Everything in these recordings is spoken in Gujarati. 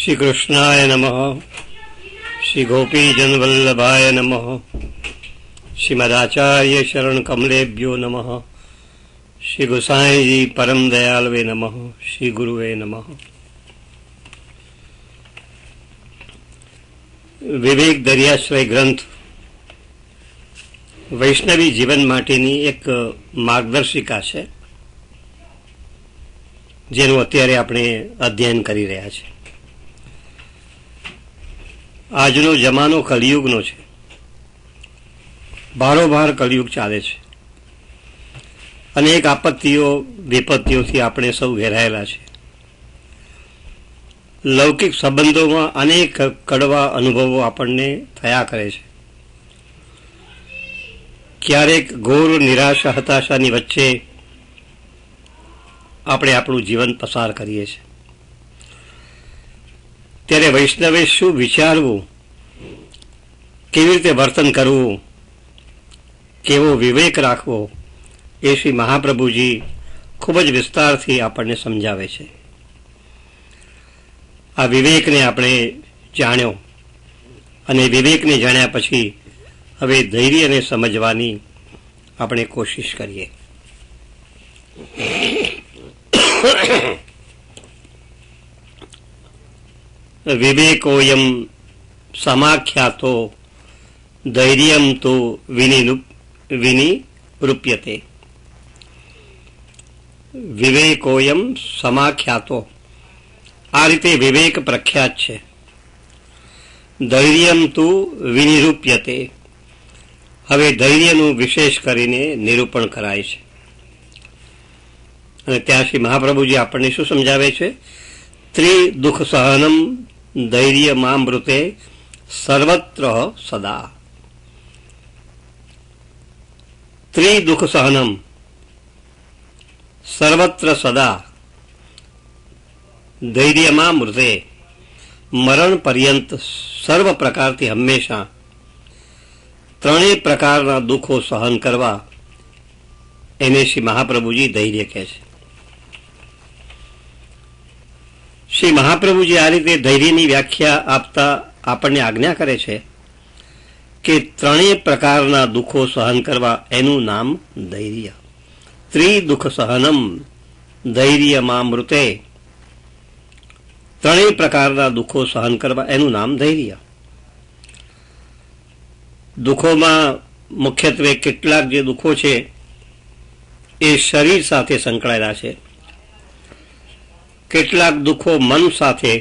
श्री कृष्णाय नमः। श्री गोपीजन वल्लभाय नमः। श्रीमदाचार्य शरण कमलेभ्यो नमः। श्री गोसाई जी परम दयालवे नमः। श्री गुरुवे नमः। વિવેક દરિયાશ્રય ગ્રંથ વૈષ્ણવી જીવન માટેની એક માર્ગદર્શિકા છે, જેનું અત્યારે આપણે અધ્યયન કરી રહ્યા છીએ. આજનો જમાનો કલિયુગનો છે. ભારોભાર કલિયુગ ચાલે છે. અનેક આપત્તિઓ વિપત્તિઓથી આપણે સૌ ઘેરાયેલા છે. લૌકિક સંબંધોમાં અનેક કડવા અનુભવો આપણને થયા કરે છે. ક્યારેક ઘોર નિરાશા હતાશાની વચ્ચે આપણે આપણું જીવન પસાર કરીએ છીએ. ત્યારે વૈષ્ણવે શું વિચારવું, કેવી રીતે વર્તન કરવું, કેવો વિવેક રાખવો, એ શ્રી મહાપ્રભુજી ખૂબ જ વિસ્તારથી આપણને સમજાવે છે. આ વિવેકને આપણે જાણ્યો અને વિવેકને જાણ્યા પછી હવે ધૈર્યને સમજવાની આપણે કોશિશ કરીએ. વિવેકોયમ સમાખ્યાતો ધૈર્યમ તો વિનિરૂપ્યતે. વિવેકોયમ સમાખ્યાતો, આ રીતે વિવેક પ્રખ્યાત છે. ધૈર્યમ તુ વિનિરૂપ્યતે, હવે ધૈર્યનું વિશેષ કરીને નિરૂપણ કરાય છે. અને ત્યાં શ્રી મહાપ્રભુજી આપણને શું સમજાવે છે? ત્રિદુઃખ સહનમ ધૈર્ય મામૃતે સર્વત્ર સદા. ત્રિદુઃખ સહનમ સર્વત્ર સદા ધૈર્યમાં મૃતે, મરણ પર્યંત સર્વ પ્રકારથી હંમેશા ત્રણેય પ્રકારના દુઃખો સહન કરવા, એને શ્રી મહાપ્રભુજી ધૈર્ય કહે છે. શ્રી મહાપ્રભુજી આ રીતે ધૈર્યની વ્યાખ્યા આપતા આપણને આજ્ઞા કરે છે કે ત્રણેય પ્રકારના દુઃખો સહન કરવા એનું નામ ધૈર્ય. ત્રિદુઃખ સહનમ ધૈર્યમામૃતે, ત્રણેય પ્રકારના દુઃખો સહન કરવા એનું નામ ધૈર્ય. દુઃખોમાં મુખ્યત્વે કેટલાક જે દુઃખો છે એ શરીર સાથે સંકળાયેલા છે, કેટલાક દુઃખો મન સાથે,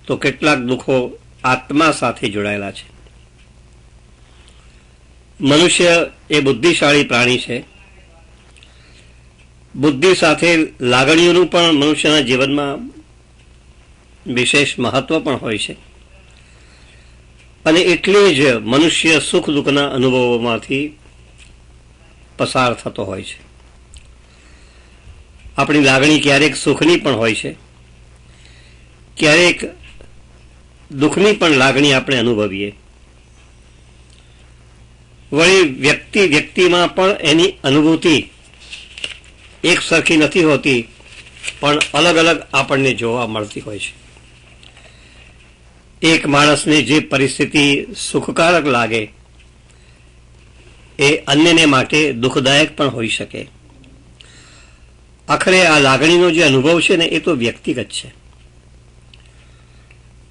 તો કેટલાક દુઃખો આત્મા સાથે જોડાયેલા છે. મનુષ્ય એ બુદ્ધિશાળી પ્રાણી છે. બુદ્ધિ સાથે લાગણીઓનું પણ મનુષ્યના જીવનમાં વિશેષ મહત્વ પણ હોય છે. અને એટલે જ મનુષ્ય સુખ દુઃખના અનુભવોમાંથી પસાર થતો હોય છે. આપણી લાગણી ક્યારેક સુખની પણ હોય છે, ક્યારેક દુઃખની પણ લાગણી આપણે અનુભવીએ. વળી વ્યક્તિમાં પણ એની અનુભૂતિ એક સરખી નથી હોતી, પણ અલગ અલગ આપણને જોવા મળતી હોય છે. એક માણસને જે પરિસ્થિતિ સુખકારક લાગે એ અન્યને માટે દુઃખદાયક પણ હોઈ શકે. આખરે આ લાગણીનો જે અનુભવ છે ને, એ તો વ્યક્તિગત છે.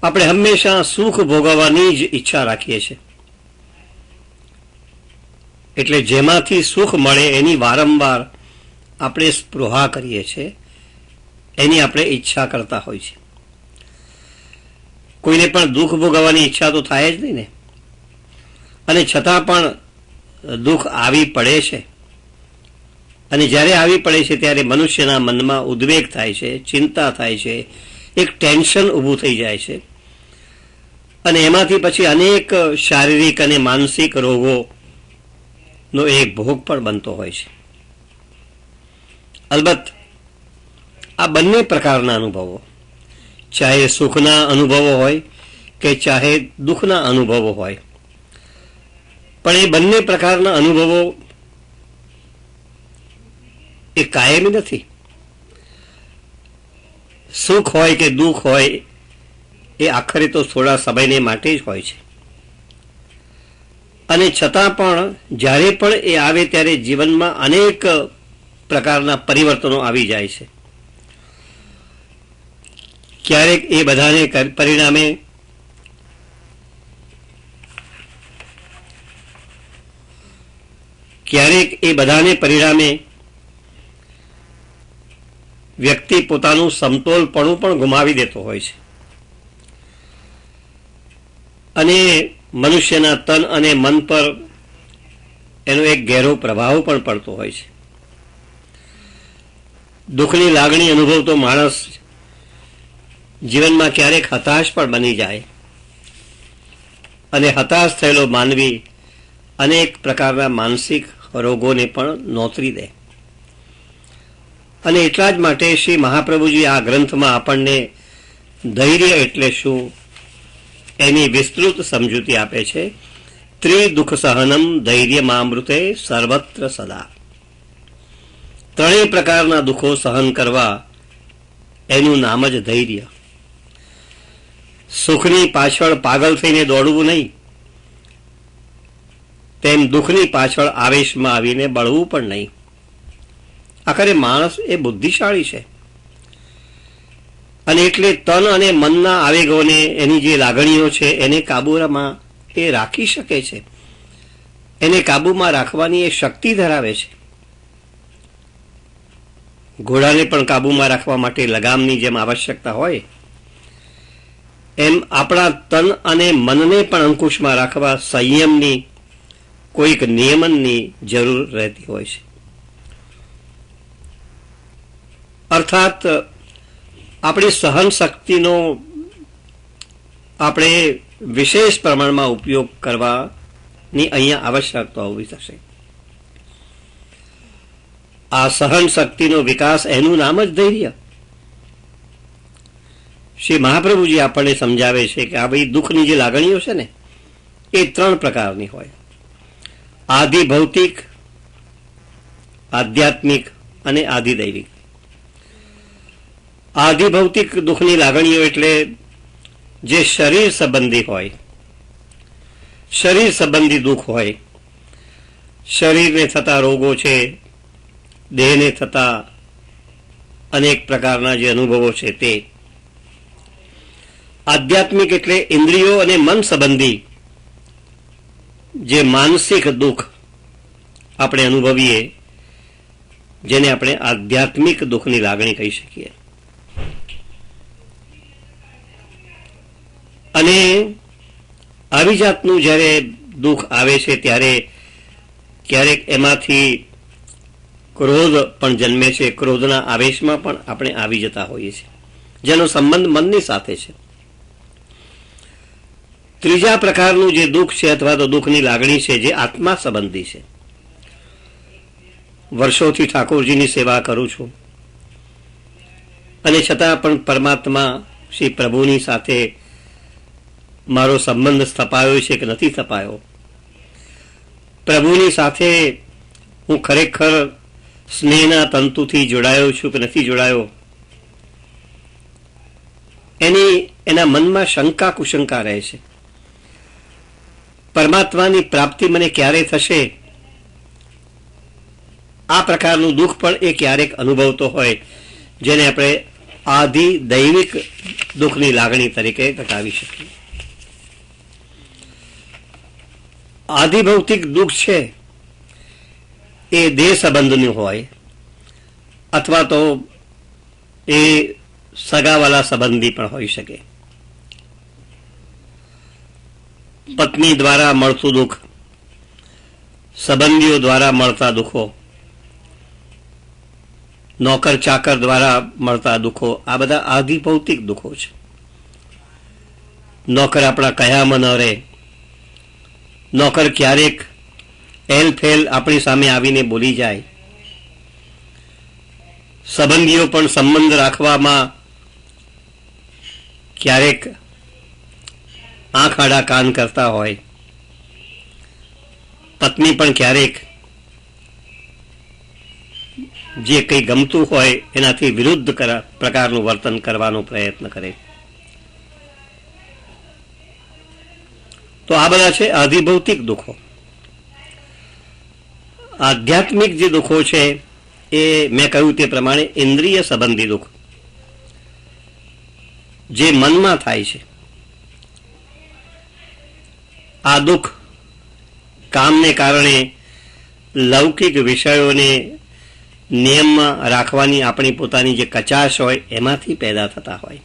આપણે હંમેશા સુખ ભોગવવાની જ ઈચ્છા રાખીએ છીએ. એટલે જેમાંથી સુખ મળે એની વારંવાર આપણે સ્પૃહા કરીએ છીએ, એની આપણે ઈચ્છા કરતા હોય છે. કોઈને પણ દુઃખ ભોગવવાની ઈચ્છા તો થાય જ નહીં ને. અને છતાં પણ દુઃખ આવી પડે છે. અને જ્યારે આવી પડે છે ત્યારે મનુષ્યના મનમાં ઉદ્વેગ થાય છે, ચિંતા થાય છે, એક ટેન્શન ઊભું થઈ જાય છે. અને એમાંથી પછી અનેક શારીરિક અને માનસિક રોગોનો એક ભોગ પણ બનતો હોય છે. અલબત્ત આ બંને પ્રકારના અનુભવો, ચાહે સુખના અનુભવો હોય કે ચાહે દુઃખના અનુભવો હોય, પણ એ બંને પ્રકારના અનુભવો એ કાયમી નથી. સુખ હોય કે દુઃખ હોય એ આખરે તો થોડા સમયને માટે જ હોય છે, અને છતાં પણ જ્યારે પણ એ આવે ત્યારે જીવનમાં અનેક પ્રકારના પરિવર્તનો આવી જાય છે. ક્યારેક એ બધાને પરિણામે વ્યક્તિ પોતાનું સમતોલપણું પણ ગુમાવી દેતો હોય છે, અને મનુષ્યના તન અને મન પર એનો એક ગહેરો પ્રભાવ પણ પડતો હોય છે. દુઃખની લાગણી અનુભવતો માણસ જીવનમાં ક્યારેક હતાશ પણ બની જાય, અને હતાશ થયેલો માનવી અનેક પ્રકારના માનસિક રોગોને પણ નોતરી દે. અને એટલા જ માટે શ્રી મહાપ્રભુજી આ ગ્રંથમાં આપણને ધૈર્ય એટલે શું એની વિસ્તૃત સમજૂતી આપે છે. ત્રિદુઃખ સહનમ ધૈર્યમામૃતે સર્વત્ર સદા. ત્રણેય પ્રકારના દુઃખો સહન કરવા એનું નામ જ ધૈર્ય. સુખની પાછળ પાગલ થઈને દોડવું નહીં, તેમ દુઃખની પાછળ આવેશમાં આવીને બળવું પણ નહીં. આખરે માણસ એ બુદ્ધિશાળી છે, અને એટલે તન અને મનના આવેગોને, એની જે લાગણીઓ છે એને કાબૂમાં એ રાખી શકે છે, એને કાબૂમાં રાખવાની એ શક્તિ ધરાવે છે. ઘોડાને પણ કાબૂમાં રાખવા માટે લગામની જેમ આવશ્યકતા હોય, એમ આપણા તન અને મનને પણ અંકુશમાં રાખવા સંયમની, કોઈક નિયમનની જરૂર રહેતી હોય છે. અર્થાત આપણી સહન શક્તિનો આપણે વિશેષ પ્રમાણમાં ઉપયોગ કરવાની અહીંયા આવશ્યકતા ઊભી થશે. આ સહન શક્તિનો વિકાસ, એનું નામ જ ધૈર્ય. શ્રી મહાપ્રભુજી આપણને સમજાવે છે કે આ ભાઈ દુઃખની જે લાગણીઓ છે ને એ ત્રણ પ્રકારની હોય: આદિ ભૌતિક, આધ્યાત્મિક અને આધિદૈવિક. આદિ ભૌતિક દુઃખની લાગણીઓ એટલે જે શરીર સંબંધી હોય, શરીર સંબંધી દુઃખ હોય, શરીરને થતા રોગો છે, દેહને થતા અનેક પ્રકારના જે અનુભવો છે તે. આધ્યાત્મિક એટલે ઇન્દ્રિયો અને મન સંબંધી જે માનસિક દુઃખ આપણે અનુભવીએ, જેને આપણે આધ્યાત્મિક દુઃખની લાગણી કહી શકીએ. અને આવી જાતનું જ્યારે દુઃખ આવે છે ત્યારે ક્યારેક એમાંથી ક્રોધ પણ જન્મે છે. ક્રોધના આવેશમાં પણ આપણે આવી જતા હોઈએ છીએ, જેનો સંબંધ મનની સાથે છે. ત્રીજા પ્રકારનું જે દુઃખ છે અથવા તો દુઃખની લાગણી છે, જે આત્મા સંબંધી છે. વર્ષોથી ઠાકોરજીની સેવા કરું છું, અને છતાં પણ પરમાત્મા શ્રી પ્રભુની સાથે મારો સંબંધ સ્થપાયો છે કે નથી સ્થપાયો, પ્રભુની સાથે હું ખરેખર સ્નેહના તંતુથી જોડાયો છું કે નથી જોડાયો, એના મનમાં શંકા કુશંકા રહે છે. પરમાત્માની પ્રાપ્તિ મને ક્યારે થશે, આ પ્રકારનું દુઃખ પણ એ ક્યારેક અનુભવતો હોય, જેને આપણે આદિ દૈવિક દુઃખની લાગણી તરીકે ઘટાવી શકીએ. આધિભૌતિક દુઃખ છે એ દેહ સંબંધનું હોય, અથવા તો એ સગાવાલા સંબંધી પણ હોઈ શકે. પત્ની દ્વારા મળતું દુઃખ, સંબંધીઓ દ્વારા મળતા દુઃખો, નોકર ચાકર દ્વારા મળતા દુઃખો, આ બધા આધિભૌતિક દુઃખો છે. નોકર આપણા કયામાં ન રહે, નોકર ક્યારેક એલ ફેલ આપણી સામે આવીને બોલી જાય, સંબંધીઓ પણ સંબંધ રાખવામાં ક્યારેક આંખ આડા કાન કરતા હોય, પત્ની પણ ક્યારેક જે કંઈ ગમતું હોય એનાથી વિરુદ્ધ પ્રકારનું વર્તન કરવાનો પ્રયત્ન કરે. તો આ બધા છે અધિભૌતિક દુઃખો. આધ્યાત્મિક જે દુઃખો છે એ મેં કહ્યું તે પ્રમાણે ઇન્દ્રિય સંબંધી દુઃખ જે મનમાં થાય છે. આ દુઃખ કામને કારણે લૌકિક વિષયોને નિયમમાં રાખવાની આપણી પોતાની જે કચાશ હોય એમાંથી પેદા થતા હોય.